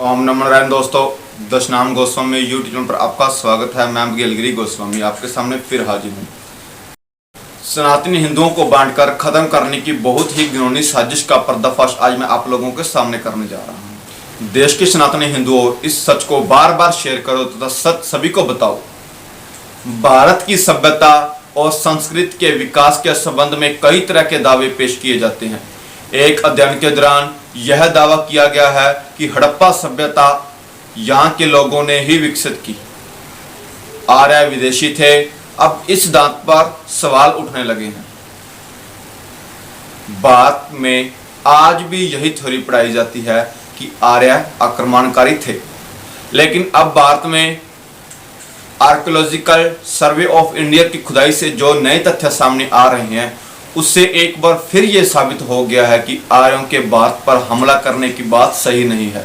ओम नमो नारायण। दोस्तों, Dashnam Goswami YouTube channel पर आपका स्वागत है। मैं गिलगिरी गोस्वामी आपके सामने फिर हाजिर हूँ। सनातनी हिंदुओं को बांटकर खत्म करने की बहुत ही घिनौनी साजिश का पर्दाफाश आज मैं आप लोगों के सामने करने जा रहा हूँ। देश के सनातनी हिंदुओं, इस सच को बार बार शेयर करो तथा सच सभी को बताओ। भारत की सभ्यता और संस्कृति के विकास के संबंध में कई तरह के दावे पेश किए जाते हैं। एक अध्ययन के दौरान यह दावा किया गया है कि हड़प्पा सभ्यता यहाँ के लोगों ने ही विकसित की, आर्य विदेशी थे। अब इस बात पर सवाल उठने लगे हैं। भारत में आज भी यही थ्योरी पढ़ाई जाती है कि आर्य आक्रमणकारी थे, लेकिन अब भारत में आर्कियोलॉजिकल सर्वे ऑफ इंडिया की खुदाई से जो नए तथ्य सामने आ रहे हैं, उससे एक बार फिर यह साबित हो गया है कि आर्यों के भारत पर हमला करने की बात सही नहीं है।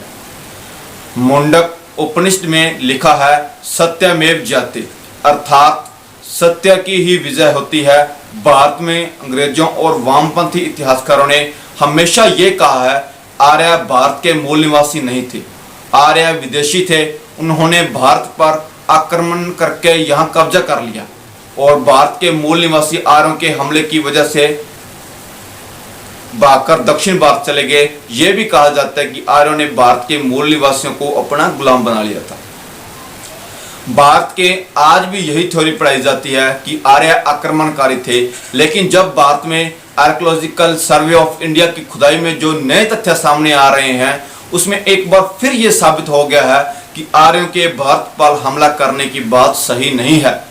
मुंडक उपनिषद में लिखा है, सत्यमेव जयते, अर्थात सत्य की ही विजय होती है। भारत में अंग्रेजों और वामपंथी इतिहासकारों ने हमेशा ये कहा है, आर्य भारत के मूल निवासी नहीं थे, आर्य विदेशी थे। उन्होंने भारत पर आक्रमण करके यहाँ कब्जा कर लिया और भारत के मूल निवासी आर्यों के हमले की वजह से भागकर दक्षिण भारत चले गए। यह भी कहा जाता है कि आर्यों ने भारत के मूल निवासियों को अपना गुलाम बना लिया था। भारत के आज भी यही थ्योरी पढ़ाई जाती है कि आर्य आक्रमणकारी थे, लेकिन जब भारत में आर्कियोलॉजिकल सर्वे ऑफ इंडिया की खुदाई में जो नए तथ्य सामने आ रहे हैं, उसमें एक बार फिर यह साबित हो गया है कि आर्यों के भारत पर हमला करने की बात सही नहीं है।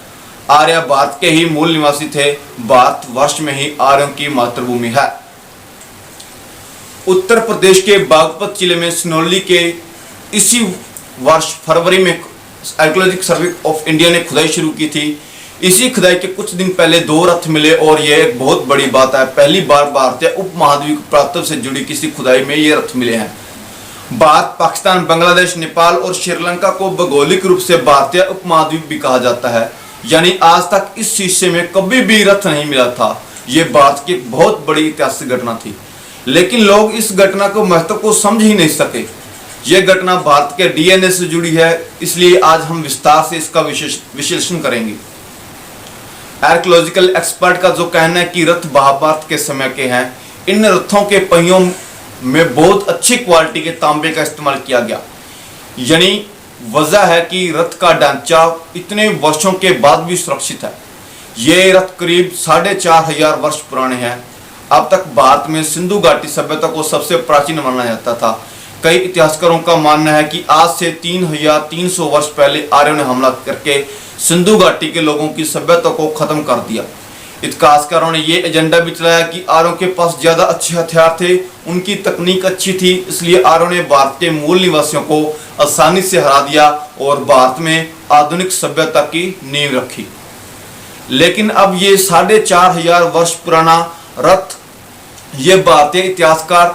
आर्य भारत के ही मूल निवासी थे। भारत वर्ष में ही आर्यों की मातृभूमि है। उत्तर प्रदेश के बागपत जिले में सिनौली के इसी वर्ष फरवरी में आर्कियोलॉजिकल सर्वे ऑफ इंडिया ने खुदाई शुरू की थी। इसी खुदाई के कुछ दिन पहले 2 रथ मिले और यह एक बहुत बड़ी बात है। पहली बार भारतीय उपमहाद्वीप प्रांतों से जुड़ी किसी खुदाई में ये रथ मिले हैं। भारत, पाकिस्तान, बांग्लादेश, नेपाल और श्रीलंका को भौगोलिक रूप से भारतीय उपमहाद्वीप भी कहा जाता है। यानी आज तक इस हिस्से में कभी भी रथ नहीं मिला था। यह भारत की बहुत बड़ी ऐतिहासिक घटना थी, लेकिन लोग इस घटना को महत्व को समझ ही नहीं सके। यह घटना भारत के डीएनए से जुड़ी है, इसलिए आज हम विस्तार से इसका विश्लेषण करेंगे। आर्कियोलॉजिकल एक्सपर्ट का जो कहना है कि रथ महाभारत के समय के हैं। इन रथों के पहियों में बहुत अच्छी क्वालिटी के तांबे का इस्तेमाल किया गया। यानी वजह है कि रथ का ढांचा इतने वर्षों के बाद भी सुरक्षित है। ये रथ करीब 4500 वर्ष पुराने हैं। अब तक भारत में सिंधु घाटी सभ्यता को सबसे प्राचीन माना जाता था। कई इतिहासकारों का मानना है कि आज से 3300 वर्ष पहले आर्यों ने हमला करके सिंधु घाटी के लोगों की सभ्यता को खत्म कर दिया। इतिहासकारों ने यह एजेंडा भी चलाया कि आर्यों के पास ज्यादा अच्छे हथियार थे, उनकी तकनीक अच्छी थी, इसलिए आर्यों ने भारत के मूल निवासियों को आसानी से हरा दिया और भारत में आधुनिक सभ्यता की नींव रखी। लेकिन अब ये 4500 वर्ष पुराना रथ, ये भारतीय इतिहासकार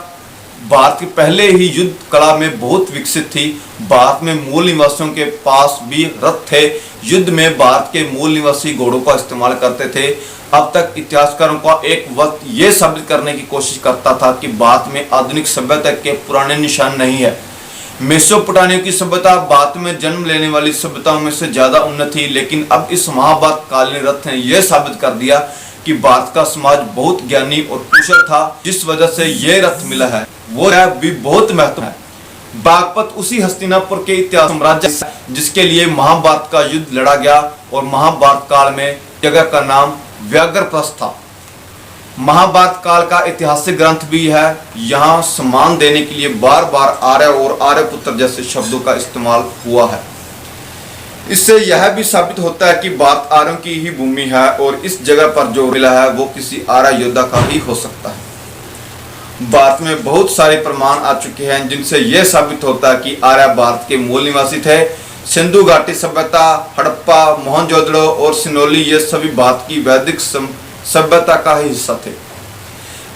भारत के पहले ही युद्ध कला में बहुत विकसित थी। भारत में मूल निवासियों के पास भी रथ थे। युद्ध में भारत के मूल निवासी घोड़ों का इस्तेमाल करते थे। अब तक इतिहासकारों का एक वक्त यह साबित करने की कोशिश करता था कि भारत में आधुनिक सभ्यता के पुराने निशान नहीं है। मेसोपोटामिया की सभ्यता भारत में जन्म लेने वाली सभ्यताओं में से ज्यादा उन्नत थी, लेकिन अब इस महाभारत कालीन रथ ने यह साबित कर दिया कि भारत का समाज बहुत ज्ञानी और कुशल था। जिस वजह से यह रथ मिला है वो भी बहुत महत्वपूर्ण है। बागपत उसी हस्तिनापुर के इतिहास साम्राज्य जिसके लिए महाभारत का युद्ध लड़ा गया और महाभारत काल में जगह का नाम व्याघ्रप्रस्थ था। महाभारत काल का ऐतिहासिक ग्रंथ भी है। यहाँ सम्मान देने के लिए बार बार आर्य और आर्यपुत्र जैसे शब्दों का इस्तेमाल हुआ है। इससे यह भी साबित होता है कि भारत आर्यों की ही भूमि है और इस जगह पर जो मिला है वो किसी आर्य योद्धा का ही हो सकता है। भारत में बहुत सारे प्रमाण आ चुके हैं जिनसे यह साबित होता है कि आर्य भारत के मूल निवासी थे। सिंधु घाटी सभ्यता, हड़प्पा, मोहनजोदड़ो और सिनौली, ये सभी भारत की वैदिक सभ्यता का ही हिस्सा थे।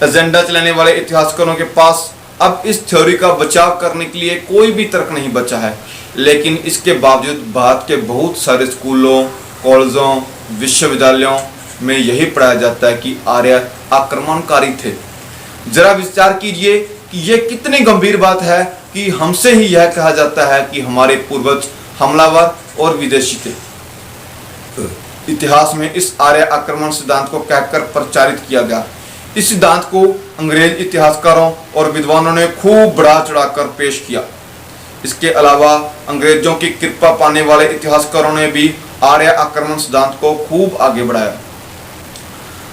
एजेंडा चलाने वाले इतिहासकारों के पास अब इस थ्योरी का बचाव करने के लिए कोई भी तर्क नहीं बचा है, लेकिन इसके बावजूद भारत के बहुत सारे स्कूलों, कॉलेजों, विश्वविद्यालयों में यही पढ़ाया जाता है कि आर्य आक्रमणकारी थे। जरा विचार कीजिए कि ये कितनी गंभीर बात है कि हमसे ही यह कहा जाता है कि हमारे पूर्वज हमलावर और विदेशी थे। इतिहास में इस आर्य आक्रमण सिद्धांत को कहकर प्रचारित किया गया। इस सिद्धांत को अंग्रेज इतिहासकारों और विद्वानों ने खूब बढ़ा चढ़ाकर पेश किया। इसके अलावा अंग्रेजों की कृपा पाने वाले इतिहासकारों ने भी आर्य आक्रमण सिद्धांत को खूब आगे बढ़ाया।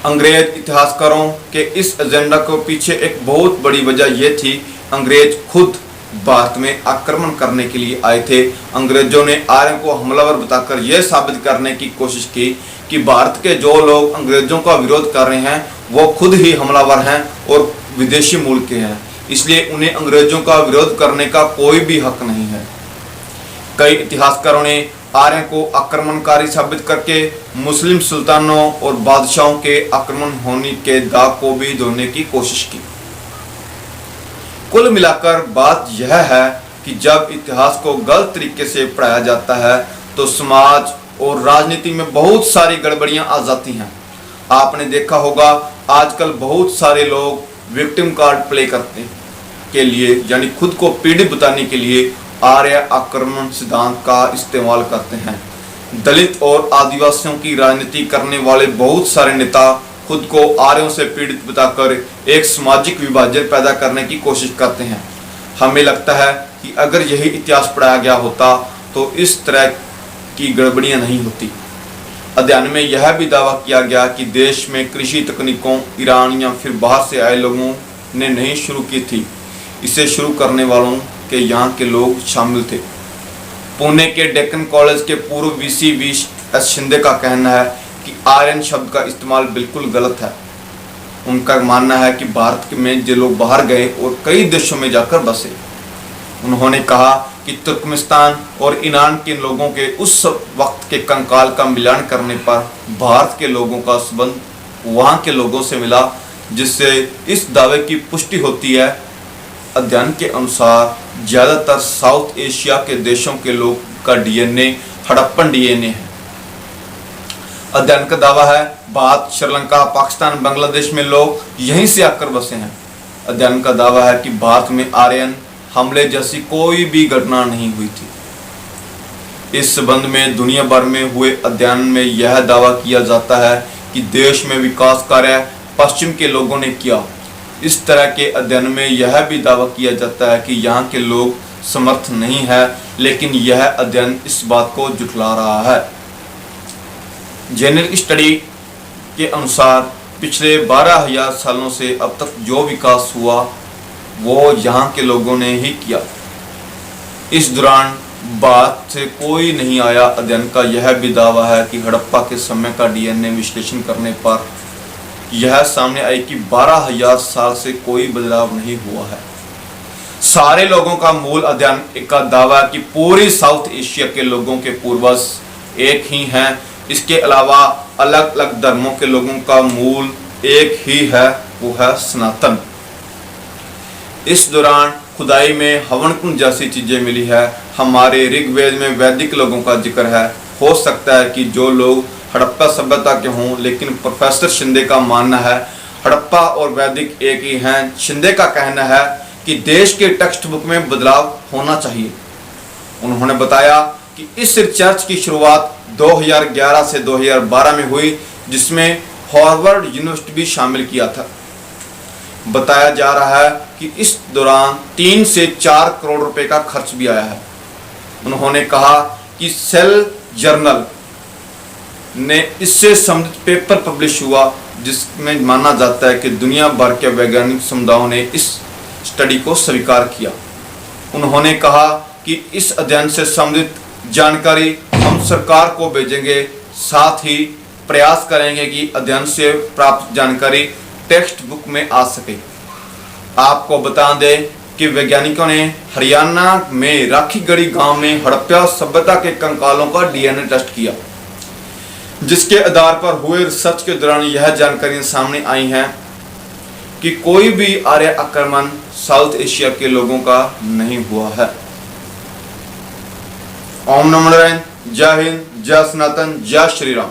अंग्रेज इतिहासकारों के इस एजेंडा को पीछे एक बहुत बड़ी वजह यह थी, अंग्रेज खुद भारत में आक्रमण करने के लिए आए थे। अंग्रेजों ने आर्यों को हमलावर बताकर यह साबित करने की कोशिश की कि भारत के जो लोग अंग्रेजों का विरोध कर रहे हैं वो खुद ही हमलावर हैं और विदेशी मूल के हैं, इसलिए उन्हें अंग्रेजों का विरोध करने का कोई भी हक नहीं है। कई इतिहासकारों ने आर्यों को आक्रमणकारी साबित करके मुस्लिम सुल्तानों और बादशाहों के आक्रमण होने के दाग को भी धोने की कोशिश की। कुल मिलाकर बात यह है कि जब इतिहास को गलत तरीके से पढ़ाया जाता है तो समाज और राजनीति में बहुत सारी गड़बड़ियां आ जाती हैं। आपने देखा होगा आजकल बहुत सारे लोग विक्टिम कार्ड प्ले करते के लिए, यानी खुद को पीड़ित बताने के लिए आर्य आक्रमण सिद्धांत का इस्तेमाल करते हैं। दलित और आदिवासियों की राजनीति करने वाले बहुत सारे नेता खुद को आर्यों से पीड़ित बताकर एक सामाजिक विभाजन पैदा करने की कोशिश करते हैं। हमें लगता है कि अगर यही इतिहास पढ़ाया गया होता तो इस तरह की गड़बड़ियां नहीं होती। अध्ययन में यह भी दावा किया गया कि देश में कृषि तकनीकों ईरान या फिर बाहर से आए लोगों ने नहीं शुरू की थी। इसे शुरू करने वालों के यहाँ के लोग शामिल थे। पुणे के डेक्कन कॉलेज के पूर्व वीसी वी.एस. शिंदे का कहना है कि आर्यन शब्द का इस्तेमाल बिल्कुल गलत है। उनका मानना है कि भारत में जो लोग बाहर गए और कई देशों में जाकर बसे, उन्होंने कहा कि तुर्कमेनिस्तान और ईरान के लोगों के उस वक्त के कंकाल का मिलान करने पर भारत के लोगों का संबंध वहाँ के लोगों से मिला, जिससे इस दावे की पुष्टि होती है। अध्ययन के अनुसार ज़्यादातर साउथ एशिया के देशों के लोग का डीएनए हड़प्पन डीएनए है। अध्ययन का दावा है भारत, श्रीलंका, पाकिस्तान, बांग्लादेश में लोग यहीं से आकर बसे हैं। अध्ययन का दावा है कि भारत में आर्यन हमले जैसी कोई भी घटना नहीं हुई थी। इस संबंध में दुनिया भर में हुए अध्ययन में यह दावा किया जाता है कि देश में विकास कार्य पश्चिम के लोगों ने किया। इस तरह के अध्ययन में यह भी दावा किया जाता है कि यहाँ के लोग समर्थ नहीं है, लेकिन यह अध्ययन इस बात को झुठला रहा है। जेनरिक स्टडी के अनुसार पिछले 12,000 सालों से अब तक जो विकास हुआ वो यहाँ के लोगों ने ही किया। इस दौरान बात से कोई नहीं आया। अध्ययन का यह भी दावा है कि हड़प्पा के समय का डीएनए विश्लेषण करने पर यह सामने आई कि 12,000 साल से कोई बदलाव नहीं हुआ है। सारे लोगों का मूल अध्ययन का दावा है कि पूरी साउथ एशिया के लोगों के पूर्वज एक ही हैं। इसके अलावा अलग अलग धर्मों के लोगों का मूल एक ही है, वो है सनातन। इस दौरान खुदाई में हवन कुंड जैसी चीजें मिली है। हमारे ऋग्वेद में वैदिक लोगों का जिक्र है। हो सकता है कि जो लोग हड़प्पा सभ्यता के हों, लेकिन प्रोफेसर शिंदे का मानना है हड़प्पा और वैदिक एक ही हैं। शिंदे का कहना है कि देश के टेक्स्ट बुक में बदलाव होना चाहिए। उन्होंने बताया कि इस रिसर्च की शुरुआत 2011 से 2012 में हुई, जिसमें हार्वर्ड यूनिवर्सिटी भी शामिल किया था। बताया जा रहा है कि इस दौरान 3 से 4 करोड़ रुपए का खर्च भी आया है। उन्होंने कहा कि सेल जर्नल ने इससे संबंधित पेपर पब्लिश हुआ, जिसमें माना जाता है कि दुनिया भर के वैज्ञानिक समुदायों ने इस स्टडी को स्वीकार किया। उन्होंने कहा कि इस अध्ययन से संबंधित जानकारी हम सरकार को भेजेंगे, साथ ही प्रयास करेंगे कि अध्ययन से प्राप्त जानकारी टेक्स्ट बुक में आ सके। आपको बता दें कि वैज्ञानिकों ने हरियाणा में राखीगढ़ी गांव में हड़प्पा सभ्यता के कंकालों का डीएनए टेस्ट किया, जिसके आधार पर हुए रिसर्च के दौरान यह जानकारियां सामने आई हैं कि कोई भी आर्य आक्रमण साउथ एशिया के लोगों का नहीं हुआ है। ओम नमो नारायण। जय हिंद, जय सनातन, जय श्री राम।